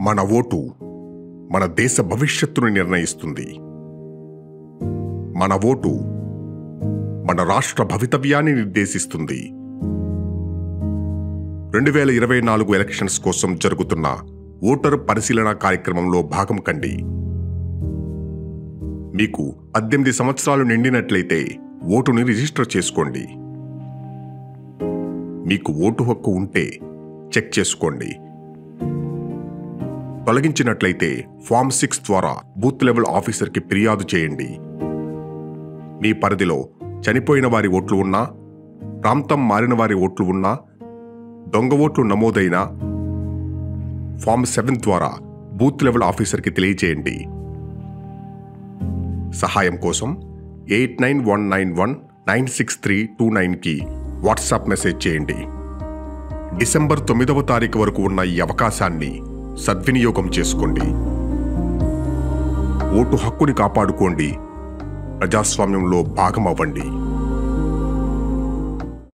మన ఓటు మన దేశ భవిష్యత్తును నిర్ణయిస్తుంది. మన ఓటు మన రాష్ట్ర భవితవ్యాన్ని నిర్దేశిస్తుంది. 2024 ఎలక్షన్స్ కోసం జరుగుతున్న ఓటరు పరిశీలన కార్యక్రమంలో భాగం కండి. మీకు 18 సంవత్సరాలు నిండినట్లయితే ఓటుని రిజిస్టర్ చేసుకోండి. మీకు ఓటు హక్కు ఉంటే చెక్ చేసుకోండి. తొలగించినట్లయితే ఫామ్ 6 ద్వారా బూత్ లెవెల్ ఆఫీసర్కి ఫిర్యాదు చేయండి. మీ పరిధిలో చనిపోయిన వారి ఓట్లు ఉన్నా, ప్రాంతం మారిన వారి ఓట్లు ఉన్నా, దొంగ ఓట్లు నమోదైన ఫామ్ 7 ద్వారా బూత్ లెవెల్ ఆఫీసర్కి తెలియజేయండి. సహాయం కోసం 8919196329కి వాట్సాప్ మెసేజ్ చేయండి. డిసెంబర్ 9వ తారీఖు వరకు ఉన్న ఈ అవకాశాన్ని సద్వినియోగం చేసుకోండి. ఓటు హక్కుని కాపాడుకోండి. ప్రజాస్వామ్యంలో భాగమవ్వండి.